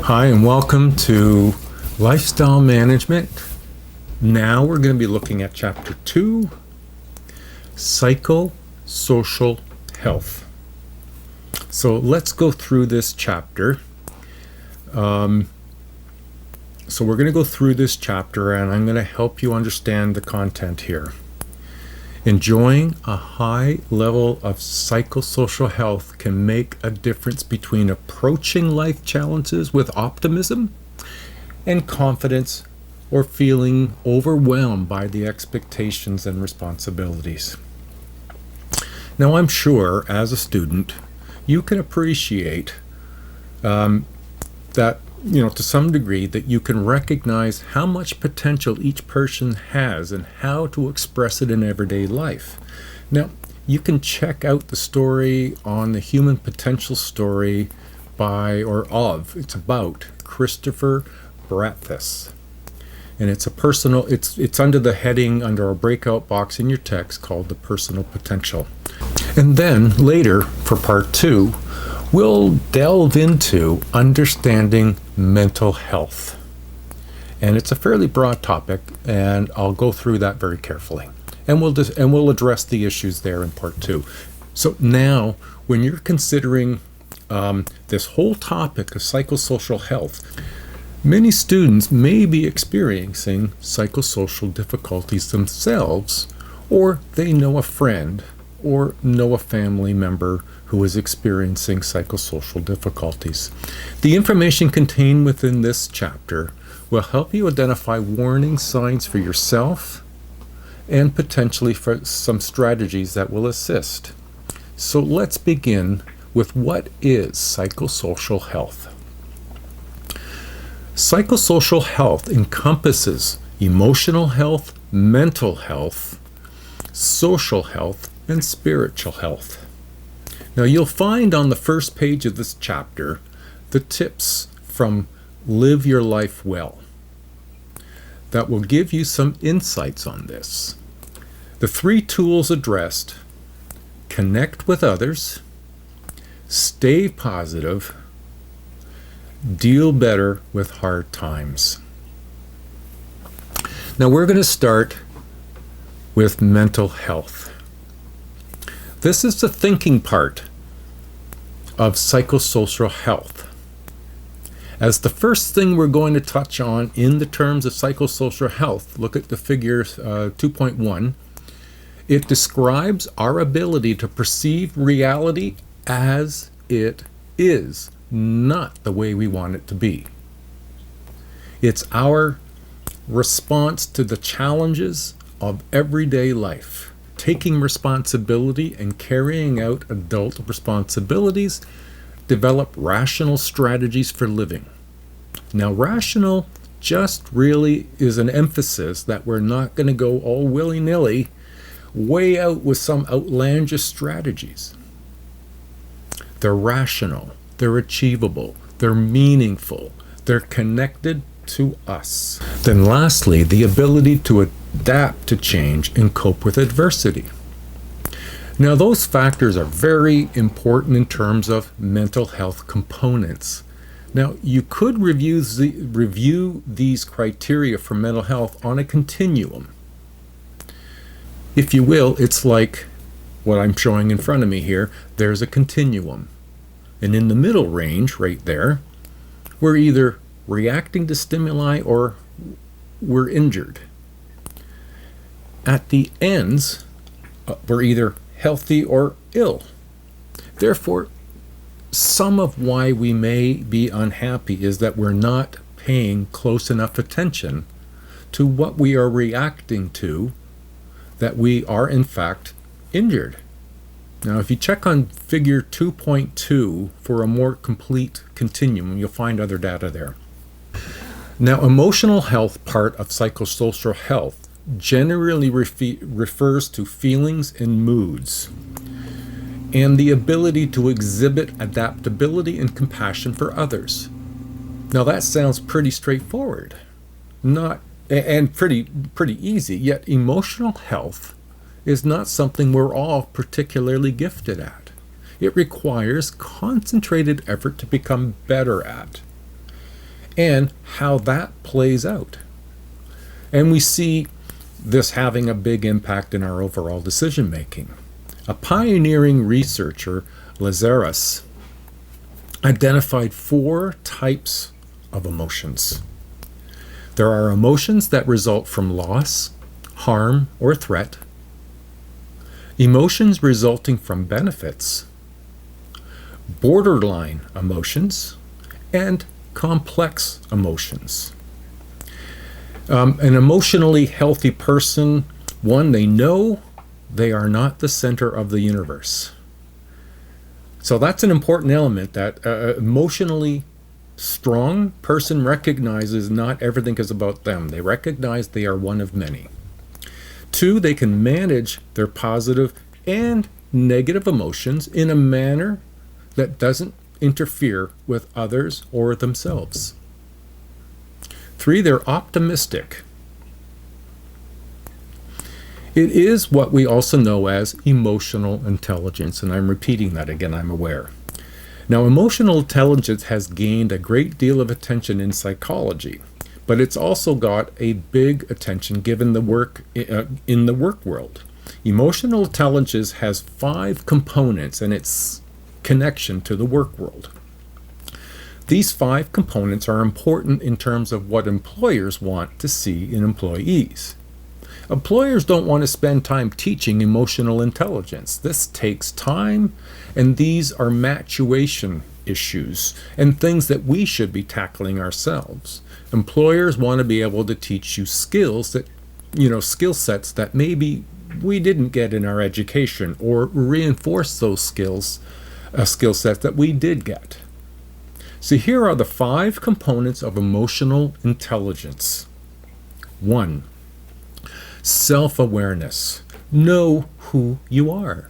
Hi, and welcome to Lifestyle Management. Now we're going to be looking at Chapter 2, Psychosocial Health. So let's go through this chapter. So we're going to go through this chapter, and I'm going to help you understand the content here. Enjoying a high level of psychosocial health can make a difference between approaching life challenges with optimism and confidence, or feeling overwhelmed by the expectations and responsibilities. Now, I'm sure as a student, you can appreciate that, to some degree, that you can recognize how much potential each person has and how to express it in everyday life. Now, you can check out the story on the Human Potential Story it's about Christopher Brathes. And it's it's under the heading, under a breakout box in your text called The Personal Potential. And then later, for part 2, we'll delve into understanding mental health. And it's a fairly broad topic, and I'll go through that very carefully. And we'll address the issues there in part 2. So now, when you're considering this whole topic of psychosocial health, many students may be experiencing psychosocial difficulties themselves, or they know a friend or know a family member who is experiencing psychosocial difficulties. The information contained within this chapter will help you identify warning signs for yourself and potentially for some strategies that will assist. So let's begin with what is psychosocial health. Psychosocial health encompasses emotional health, mental health, social health, and spiritual health. Now, you'll find on the first page of this chapter the tips from Live Your Life Well that will give you some insights on this. The 3 tools addressed: connect with others, stay positive, deal better with hard times. Now, we're going to start with mental health. This is the thinking part of psychosocial health. As the first thing we're going to touch on in the terms of psychosocial health, look at the figure 2.1. It describes our ability to perceive reality as it is, not the way we want it to be. It's our response to the challenges of everyday life. Taking responsibility and carrying out adult responsibilities, develop rational strategies for living. Now, rational just really is an emphasis that we're not going to go all willy-nilly way out with some outlandish strategies. They're rational, they're achievable, they're meaningful, they're connected to us. Then lastly, the ability to adapt to change and cope with adversity. Now, those factors are very important in terms of mental health components. Now, you could review these criteria for mental health on a continuum. If you will, it's like what I'm showing in front of me here. There's a continuum. And in the middle range, right there, we're either reacting to stimuli or we're injured. At the ends, we're either healthy or ill. Therefore, some of why we may be unhappy is that we're not paying close enough attention to what we are reacting to, that we are in fact injured. Now, if you check on figure 2.2 for a more complete continuum, you'll find other data there. Now, emotional health part of psychosocial health generally refers to feelings and moods, and the ability to exhibit adaptability and compassion for others. Now, that sounds pretty straightforward, and pretty easy, yet emotional health is not something we're all particularly gifted at. It requires concentrated effort to become better at. and how that plays out. And we see this having a big impact in our overall decision making. A pioneering researcher, Lazarus, identified 4 types of emotions. There are emotions that result from loss, harm, or threat, emotions resulting from benefits, borderline emotions, and complex emotions. An emotionally healthy person, one, they know they are not the center of the universe. So that's an important element, that emotionally strong person recognizes not everything is about them. They recognize they are one of many. 2, they can manage their positive and negative emotions in a manner that doesn't interfere with others or themselves. 3, they're optimistic. It is what we also know as emotional intelligence, and I'm repeating that again, I'm aware. Now, emotional intelligence has gained a great deal of attention in psychology, but it's also got a big attention given the work in the work world. Emotional intelligence has 5 components and its connection to the work world. These 5 components are important in terms of what employers want to see in employees. Employers don't want to spend time teaching emotional intelligence. This takes time, and these are maturation issues and things that we should be tackling ourselves. Employers want to be able to teach you skills that, skill sets that maybe we didn't get in our education, or reinforce those skill sets that we did get. So here are the 5 components of emotional intelligence. 1, self-awareness. Know who you are.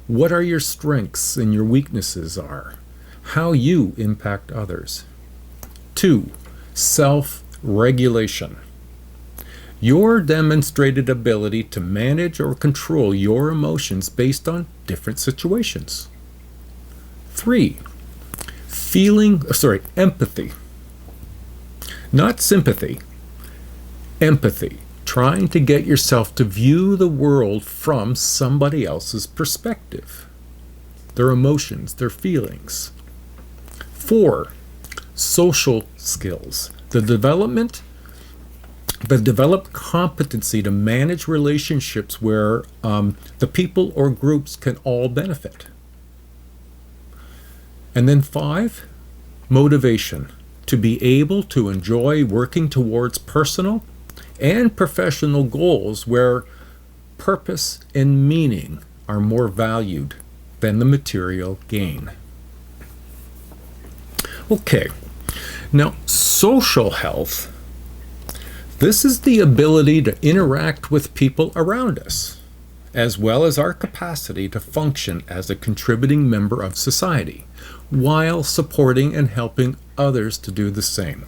What are your strengths and your weaknesses are. How you impact others. 2, self-regulation. Your demonstrated ability to manage or control your emotions based on different situations. 3, empathy. Not sympathy. Empathy. Trying to get yourself to view the world from somebody else's perspective. Their emotions, their feelings. 4, social skills. The developed competency to manage relationships where the people or groups can all benefit. And then 5, motivation. To be able to enjoy working towards personal and professional goals where purpose and meaning are more valued than the material gain. Okay, now social health. This is the ability to interact with people around us, as well as our capacity to function as a contributing member of society, while supporting and helping others to do the same.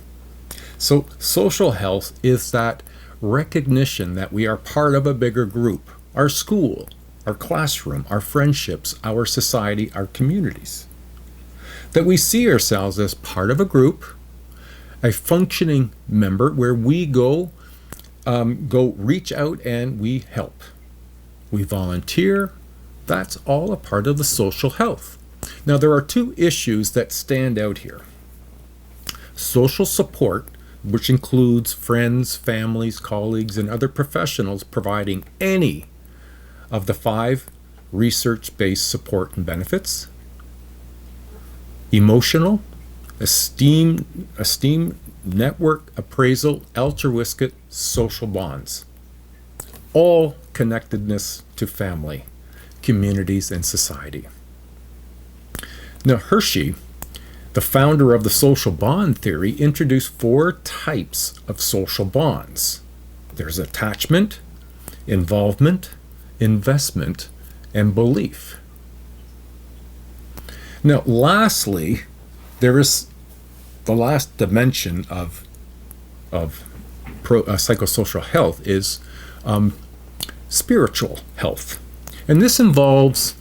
So social health is that recognition that we are part of a bigger group, our school, our classroom, our friendships, our society, our communities. That we see ourselves as part of a group, a functioning member where we go reach out and we help. We volunteer. That's all a part of the social health. Now, there are 2 issues that stand out here. Social support, which includes friends, families, colleagues, and other professionals providing any of the 5 research-based support and benefits. Emotional, esteem, network, appraisal, altruistic, social bonds. All connectedness to family, communities, and society. Now, Hershey, the founder of the social bond theory, introduced 4 types of social bonds. There's attachment, involvement, investment, and belief. Now, lastly, there is the last dimension of psychosocial health is spiritual health. And this involves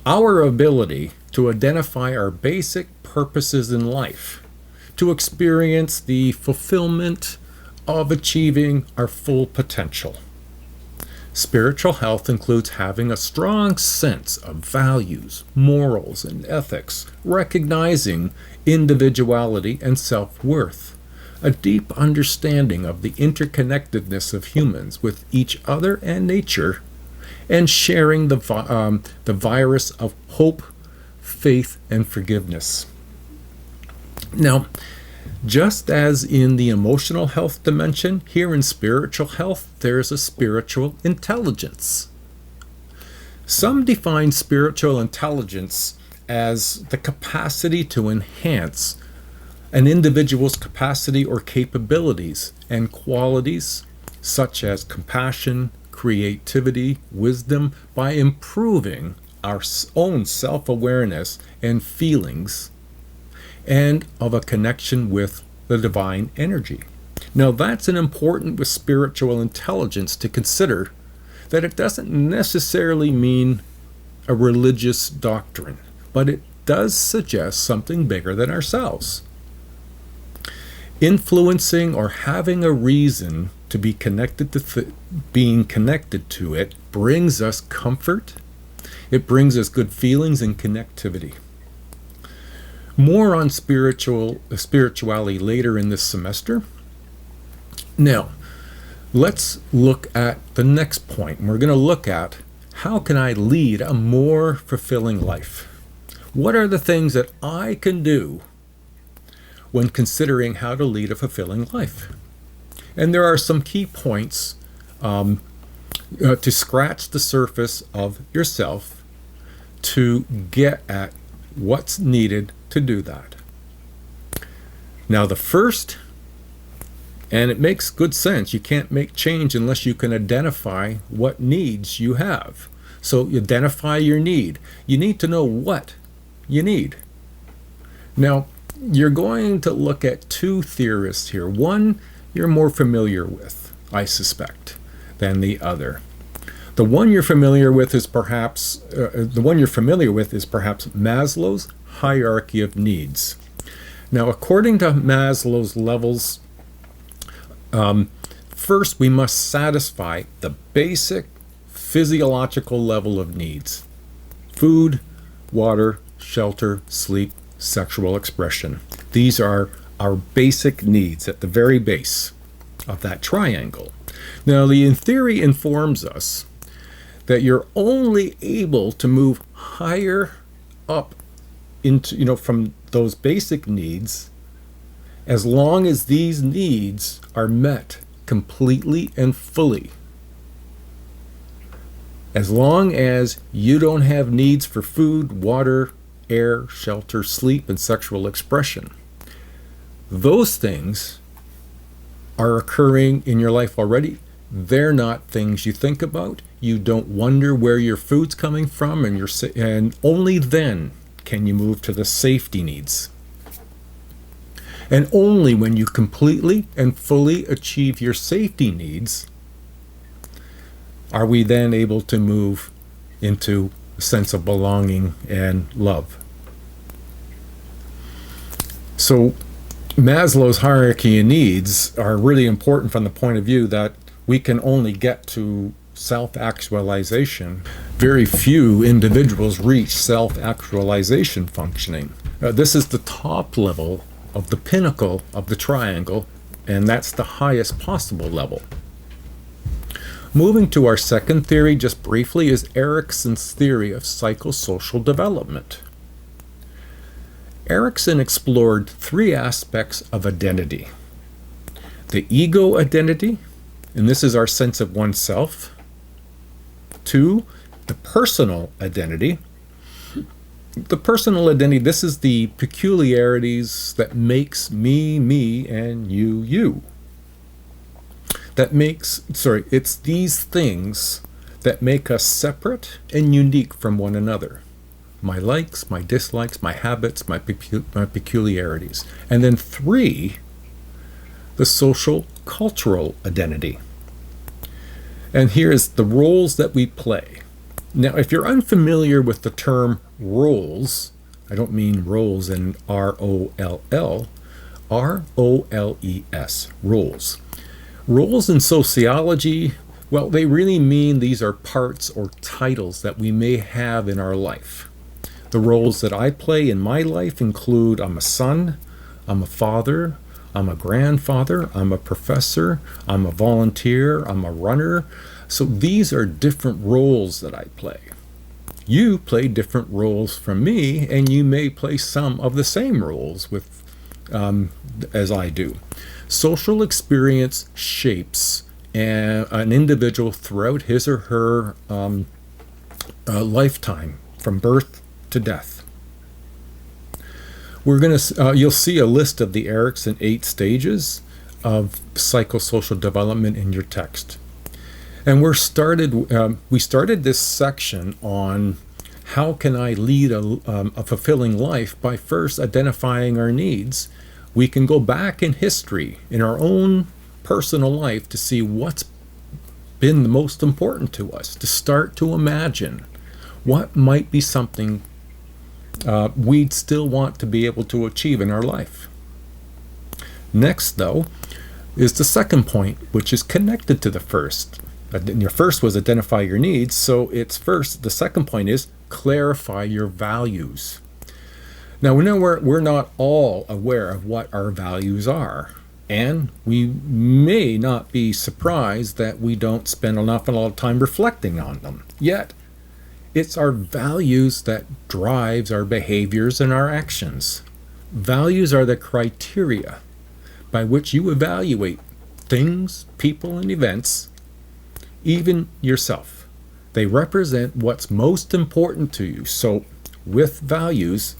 our ability to identify our basic purposes in life, to experience the fulfillment of achieving our full potential. Spiritual health includes having a strong sense of values, morals, and ethics, recognizing individuality and self-worth, a deep understanding of the interconnectedness of humans with each other and nature, and sharing the virus of hope, faith, and forgiveness. Now, just as in the emotional health dimension, here in spiritual health, there's a spiritual intelligence. Some define spiritual intelligence as the capacity to enhance an individual's capacity or capabilities and qualities such as compassion, creativity, wisdom, by improving our own self-awareness and feelings, and of a connection with the divine energy. Now, that's an important with spiritual intelligence to consider, that it doesn't necessarily mean a religious doctrine, but it does suggest something bigger than ourselves. Influencing or having a reason to be connected to being connected to it brings us comfort. It brings us good feelings and connectivity. More on spirituality later in this semester. Now, let's look at the next point. We're going to look at how can I lead a more fulfilling life? What are the things that I can do when considering how to lead a fulfilling life? And there are some key points to scratch the surface of yourself to get at what's needed to do that. Now, the first, and it makes good sense, you can't make change unless you can identify what needs you have. So you identify your need. You need to know what you need. Now, you're going to look at two theorists here. One you're more familiar with, I suspect, than the other. The one you're familiar with is perhaps Maslow's hierarchy of needs. Now, according to Maslow's levels, first we must satisfy the basic physiological level of needs: food, water, shelter, sleep, sexual expression. These are our basic needs at the very base of that triangle. Now, the theory informs us that you're only able to move higher up into, from those basic needs as long as these needs are met completely and fully. As long as you don't have needs for food, water, air, shelter, sleep, and sexual expression, those things are occurring in your life already. They're not things you think about. You don't wonder where your food's coming from, and only then can you move to the safety needs. And only when you completely and fully achieve your safety needs are we then able to move into a sense of belonging and love. So Maslow's hierarchy of needs are really important from the point of view that we can only get to self-actualization. Very few individuals reach self-actualization functioning. This is the top level of the pinnacle of the triangle, and that's the highest possible level. Moving to our second theory, just briefly, is Erikson's theory of psychosocial development. Erikson explored three aspects of identity: the ego identity, and this is our sense of oneself. Two, the personal identity. The personal identity, this is the peculiarities that makes me, me, and you, you. It's these things that make us separate and unique from one another. My likes, my dislikes, my habits, my peculiarities. And then three, the social cultural identity. And here's the roles that we play. Now, if you're unfamiliar with the term roles, I don't mean roles in R-O-L-L. R-O-L-E-S, roles. Roles in sociology, well, they really mean these are parts or titles that we may have in our life. The roles that I play in my life include I'm a son, I'm a father, I'm a grandfather, I'm a professor, I'm a volunteer, I'm a runner. So these are different roles that I play. You play different roles from me, and you may play some of the same roles as I do. Social experience shapes an individual throughout his or her lifetime, from birth to death. You'll see a list of the Erikson 8 stages of psychosocial development in your text. And we started this section on how can I lead a fulfilling life by first identifying our needs. We can go back in history, in our own personal life, to see what's been the most important to us, to start to imagine what might be something we'd still want to be able to achieve in our life. Next, though, is the second point, which is connected to the first. Your first was identify your needs, so it's first. The second point is clarify your values. Now, we know we're not all aware of what our values are, and we may not be surprised that we don't spend an awful lot of time reflecting on them. Yet, it's our values that drives our behaviors and our actions. Values are the criteria by which you evaluate things, people, and events, even yourself. They represent what's most important to you. So with values,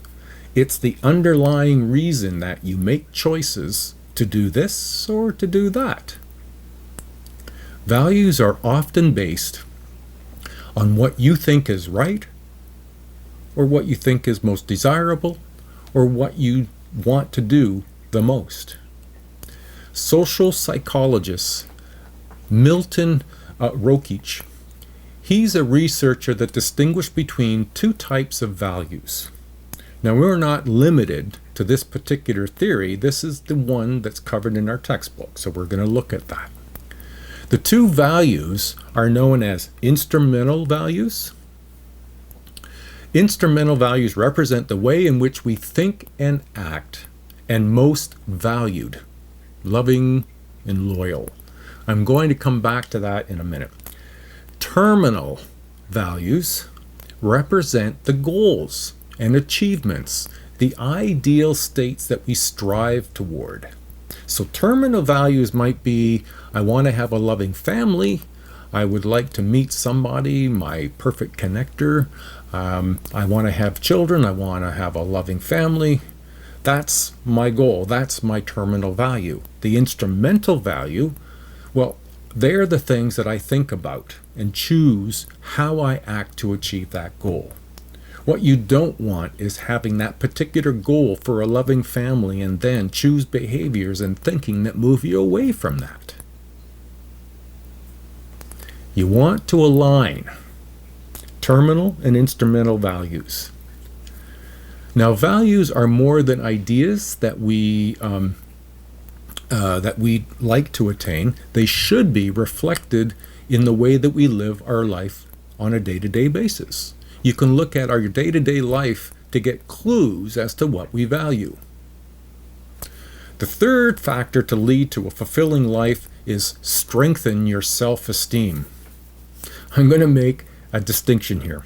it's the underlying reason that you make choices to do this or to do that. Values are often based on what you think is right, or what you think is most desirable, or what you want to do the most. Social psychologist Milton Rokic, he's a researcher that distinguished between two types of values. Now, we're not limited to this particular theory. This is the one that's covered in our textbook, so we're going to look at that. The two values are known as instrumental values. Instrumental values represent the way in which we think and act, and most valued, loving and loyal. I'm going to come back to that in a minute. Terminal values represent the goals and achievements, the ideal states that we strive toward. So terminal values might be, I want to have a loving family, I would like to meet somebody, my perfect connector, I want to have children, I want to have a loving family. That's my goal, that's my terminal value. The instrumental value, well, they're the things that I think about and choose how I act to achieve that goal. What you don't want is having that particular goal for a loving family and then choose behaviors and thinking that move you away from that. You want to align terminal and instrumental values. Now, values are more than ideas that we like to attain. They should be reflected in the way that we live our life on a day-to-day basis. You can look at our day-to-day life to get clues as to what we value. The third factor to lead to a fulfilling life is strengthen your self-esteem. I'm going to make a distinction here.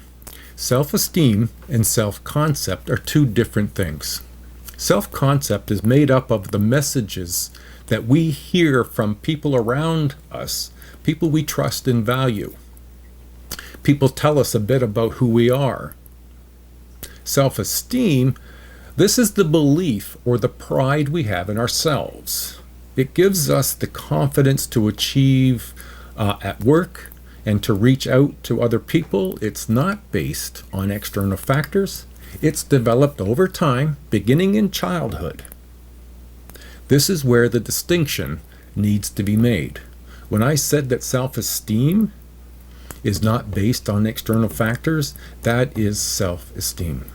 Self-esteem and self-concept are two different things. Self-concept is made up of the messages that we hear from people around us, people we trust and value. People tell us a bit about who we are. Self-esteem, this is the belief or the pride we have in ourselves. It gives us the confidence to achieve at work and to reach out to other people. It's not based on external factors. It's developed over time, beginning in childhood. This is where the distinction needs to be made. When I said that self-esteem is not based on external factors, that is self-esteem.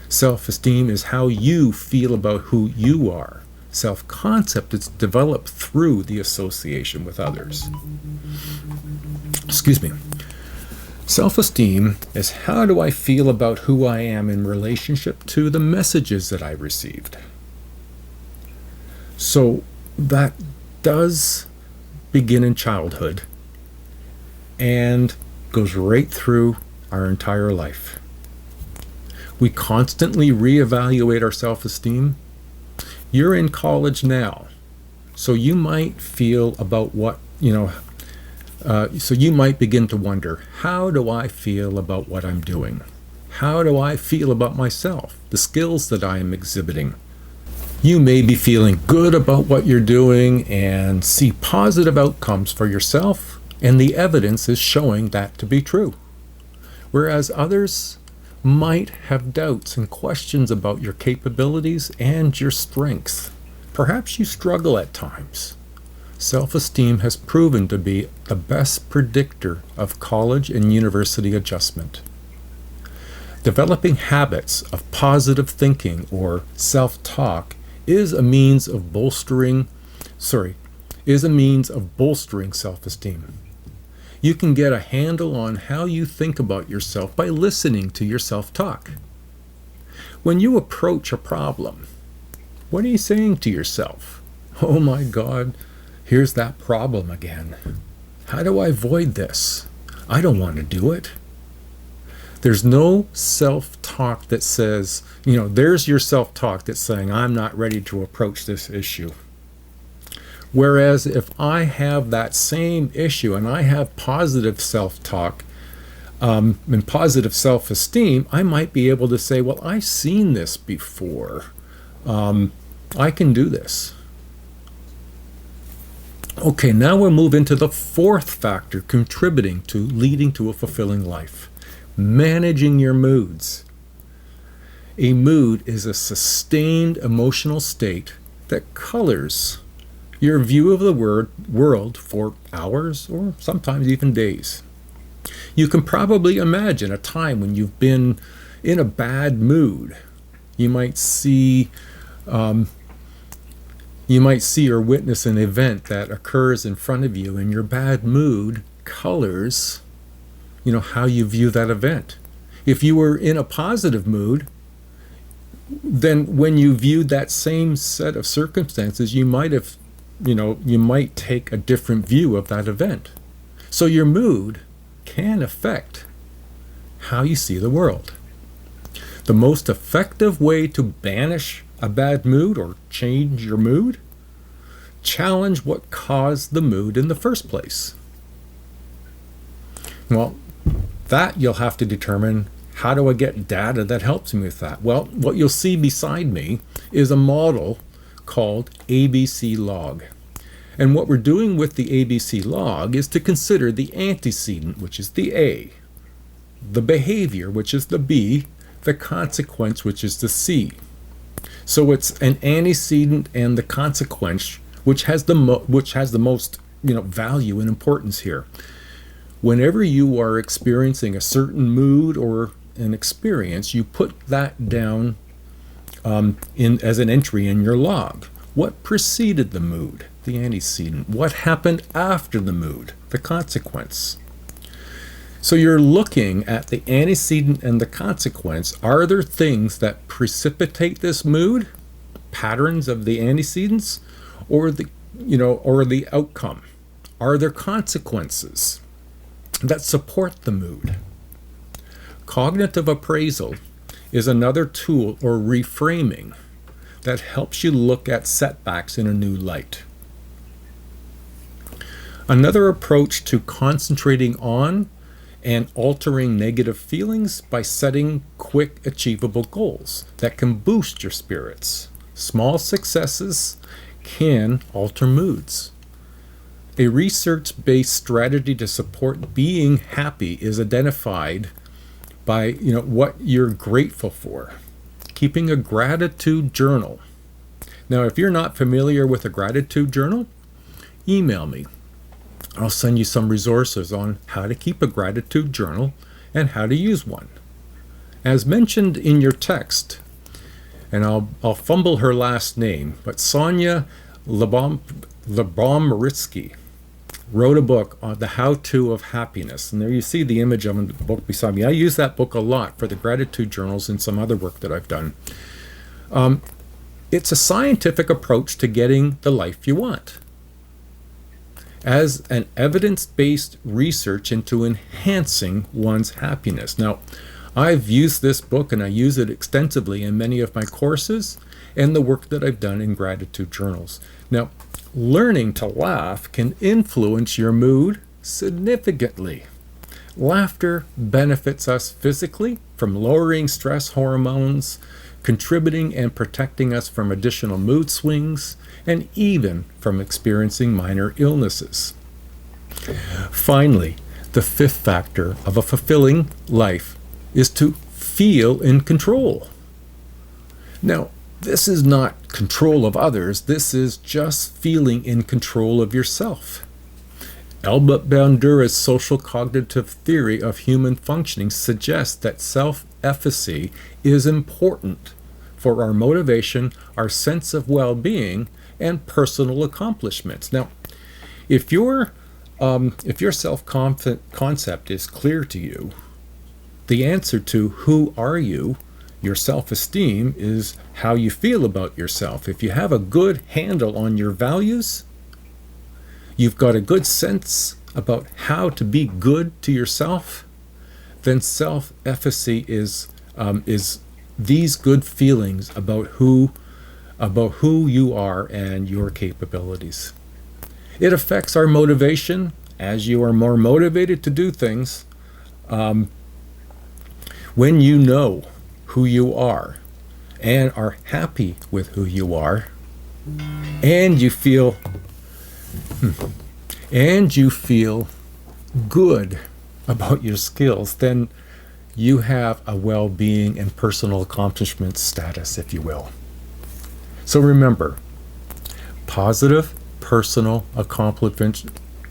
Self-esteem is how you feel about who you are, Self-concept is developed through the association with others. Excuse me. Self-esteem is how do I feel about who I am in relationship to the messages that I received. So that does begin in childhood and goes right through our entire life. We constantly reevaluate our self-esteem. You're in college now, so you might feel about what, so you might begin to wonder, how do I feel about what I'm doing? How do I feel about myself, the skills that I am exhibiting? You may be feeling good about what you're doing and see positive outcomes for yourself, and the evidence is showing that to be true. Whereas others might have doubts and questions about your capabilities and your strengths. Perhaps you struggle at times. Self-esteem has proven to be the best predictor of college and university adjustment. Developing habits of positive thinking or self-talk is a means of bolstering self-esteem. You can get a handle on how you think about yourself by listening to your self-talk. When you approach a problem, what are you saying to yourself? Oh my God, here's that problem again. How do I avoid this? I don't want to do it. There's no self-talk that says, there's your self-talk that's saying, I'm not ready to approach this issue. Whereas if I have that same issue and I have positive self-talk and positive self-esteem, I might be able to say, well, I've seen this before. I can do this. Okay, now we'll move into the fourth factor contributing to leading to a fulfilling life. Managing your moods. A mood is a sustained emotional state that colors your view of the world for hours or sometimes even days. You can probably imagine a time when you've been in a bad mood. You might see or witness an event that occurs in front of you, and your bad mood colors, how you view that event. If you were in a positive mood, then when you viewed that same set of circumstances, you might take a different view of that event. So your mood can affect how you see the world. The most effective way to banish a bad mood or change your mood, challenge what caused the mood in the first place. Well, that you'll have to determine, how do I get data that helps me with that? Well, what you'll see beside me is a model called ABC log. And what we're doing with the ABC log is to consider the antecedent, which is the A, the behavior, which is the B, the consequence, which is the C. So it's an antecedent and the consequence, which has the most value and importance here. Whenever you are experiencing a certain mood or an experience, you put that down as an entry in your log. What preceded the mood, the antecedent? What happened after the mood, the consequence? So you're looking at the antecedent and the consequence. Are there things that precipitate this mood, patterns of the antecedents, or the outcome? Are there consequences that support the mood? Cognitive appraisal is another tool or reframing that helps you look at setbacks in a new light. Another approach to concentrating on and altering negative feelings by setting quick, achievable goals that can boost your spirits. Small successes can alter moods. A research-based strategy to support being happy is identified by what you're grateful for. Keeping a gratitude journal. Now, if you're not familiar with a gratitude journal, email me. I'll send you some resources on how to keep a gratitude journal and how to use one. As mentioned in your text, and I'll fumble her last name, but Sonia Lyubomirsky wrote a book on the how-to of happiness. And there you see the image of the book beside me. I use that book a lot for the gratitude journals and some other work that I've done. It's a scientific approach to getting the life you want, as an evidence-based research into enhancing one's happiness. Now, I've used this book and I use it extensively in many of my courses and the work that I've done in gratitude journals. Now, learning to laugh can influence your mood significantly. Laughter benefits us physically from lowering stress hormones, contributing and protecting us from additional mood swings, and even from experiencing minor illnesses. Finally, the fifth factor of a fulfilling life is to feel in control. Now, this is not control of others, this is just feeling in control of yourself. Albert Bandura's social cognitive theory of human functioning suggests that self-efficacy is important for our motivation, our sense of well-being, and personal accomplishments. Now, if your self-concept is clear to you, the answer to who are you, your self-esteem, is how you feel about yourself. If you have a good handle on your values, you've got a good sense about how to be good to yourself, then self-efficacy is these good feelings about who you are and your capabilities. It affects our motivation. As you are more motivated to do things, when you know who you are and are happy with who you are, and you feel good about your skills, then you have a well-being and personal accomplishment status, if you will. So remember, positive personal accomplishments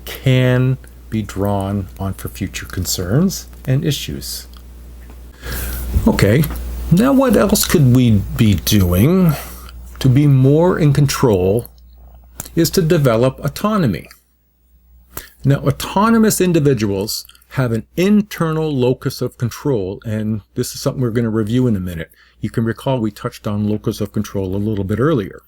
can be drawn on for future concerns and issues. Okay, now what else could we be doing to be more in control is to develop autonomy. Now, autonomous individuals have an internal locus of control, and this is something we're going to review in a minute. You can recall we touched on locus of control a little bit earlier.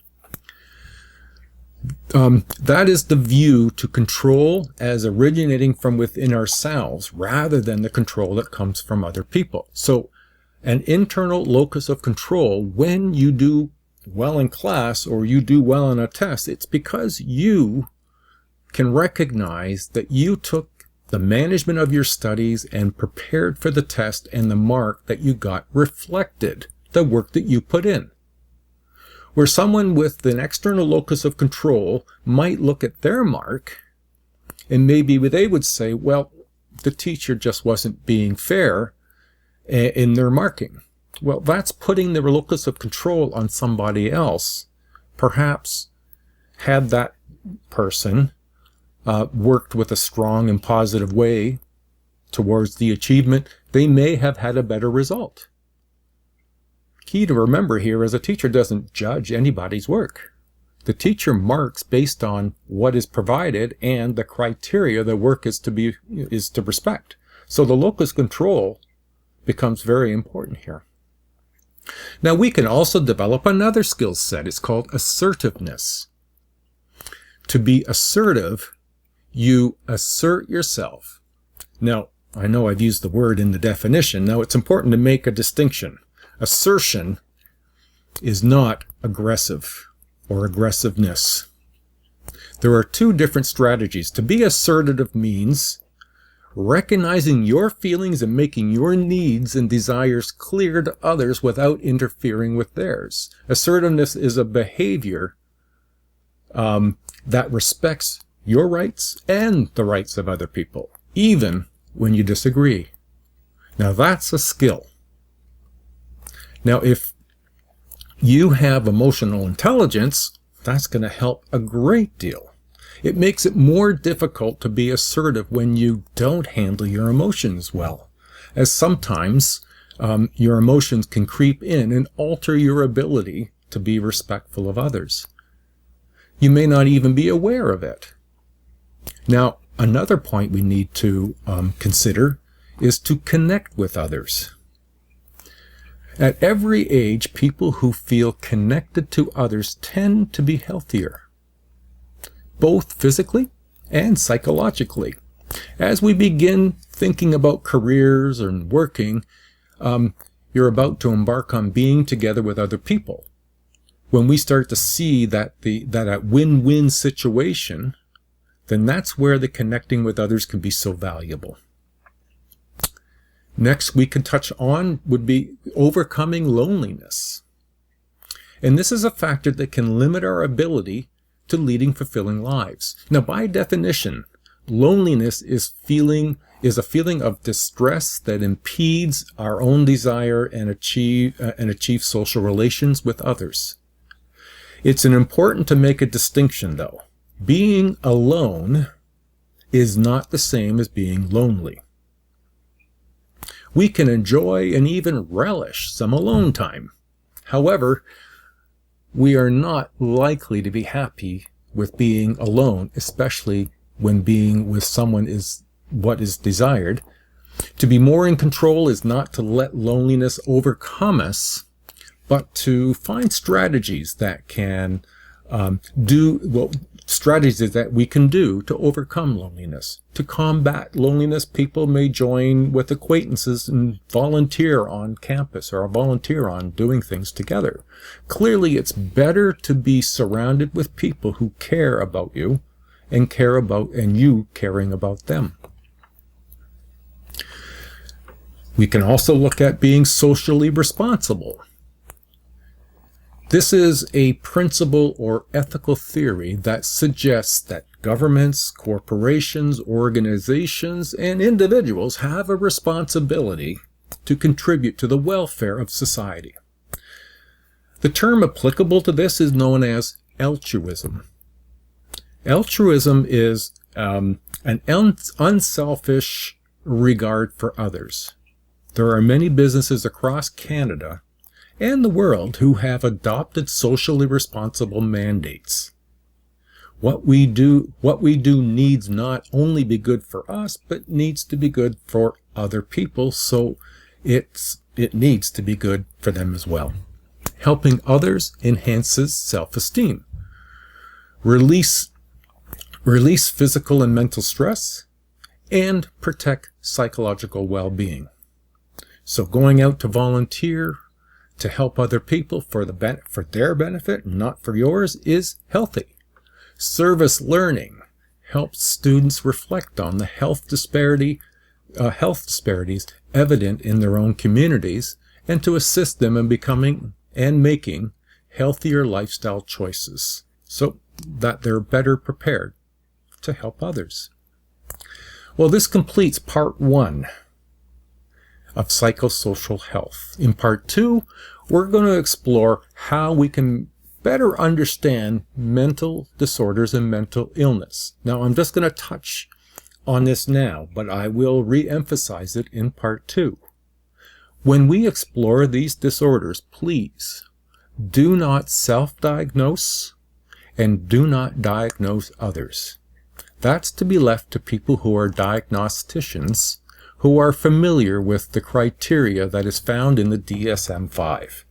That is the view to control as originating from within ourselves rather than the control that comes from other people. So an internal locus of control, when you do well in class or you do well on a test, it's because you can recognize that you took the management of your studies and prepared for the test, and the mark that you got reflected the work that you put in. Where someone with an external locus of control might look at their mark and maybe they would say, well, the teacher just wasn't being fair in their marking. Well, that's putting the locus of control on somebody else. Perhaps had that person worked with a strong and positive way towards the achievement, they may have had a better result. Key to remember here is a teacher doesn't judge anybody's work. The teacher marks based on what is provided and the criteria the work is to respect. So the locus control becomes very important here. Now we can also develop another skill set. It's called assertiveness. To be assertive, you assert yourself. Now, I know I've used the word in the definition. Now it's important to make a distinction. Assertion is not aggressive or aggressiveness. There are two different strategies. To be assertive means recognizing your feelings and making your needs and desires clear to others without interfering with theirs. Assertiveness is a behavior that respects your rights and the rights of other people, even when you disagree. Now that's a skill. Now, if you have emotional intelligence, that's going to help a great deal. It makes it more difficult to be assertive when you don't handle your emotions well, as sometimes Your emotions can creep in and alter your ability to be respectful of others. You may not even be aware of it. Now, another point we need to consider is to connect with others. At every age, people who feel connected to others tend to be healthier, both physically and psychologically. As we begin thinking about careers and working, you're about to embark on being together with other people. When we start to see that win-win situation, then that's where the connecting with others can be so valuable. Next we can touch on would be overcoming loneliness. And this is a factor that can limit our ability to leading fulfilling lives. Now, by definition, loneliness is a feeling of distress that impedes our own desire and achieve social relations with others. It's important to make a distinction, though. Being alone is not the same as being lonely. We can enjoy and even relish some alone time. However, we are not likely to be happy with being alone, especially when being with someone is what is desired. To be more in control is not to let loneliness overcome us, but to find strategies that can strategies that we can do to overcome loneliness. To combat loneliness, people may join with acquaintances and volunteer on campus or volunteer on doing things together. Clearly, it's better to be surrounded with people who care about you and you caring about them. We can also look at being socially responsible. This is a principle or ethical theory that suggests that governments, corporations, organizations, and individuals have a responsibility to contribute to the welfare of society. The term applicable to this is known as altruism. Altruism is an unselfish regard for others. There are many businesses across Canada and the world who have adopted socially responsible mandates. What we do needs not only be good for us, but needs to be good for other people, so it needs to be good for them as well. Helping others enhances self-esteem. Release physical and mental stress, and protect psychological well-being. So going out to volunteer, to help other people for their benefit, not for yours, is healthy. Service learning helps students reflect on the health disparities evident in their own communities, and to assist them in becoming and making healthier lifestyle choices, so that they're better prepared to help others. Well, this completes part 1 of psychosocial health. In part 2, we're going to explore how we can better understand mental disorders and mental illness. Now, I'm just going to touch on this now, but I will re-emphasize it in part 2. When we explore these disorders, please do not self-diagnose and do not diagnose others. That's to be left to people who are diagnosticians, who are familiar with the criteria that is found in the DSM-5.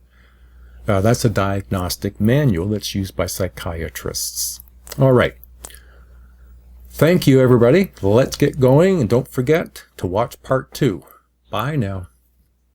That's a diagnostic manual that's used by psychiatrists. All right. Thank you, everybody. Let's get going, and don't forget to watch part 2. Bye now.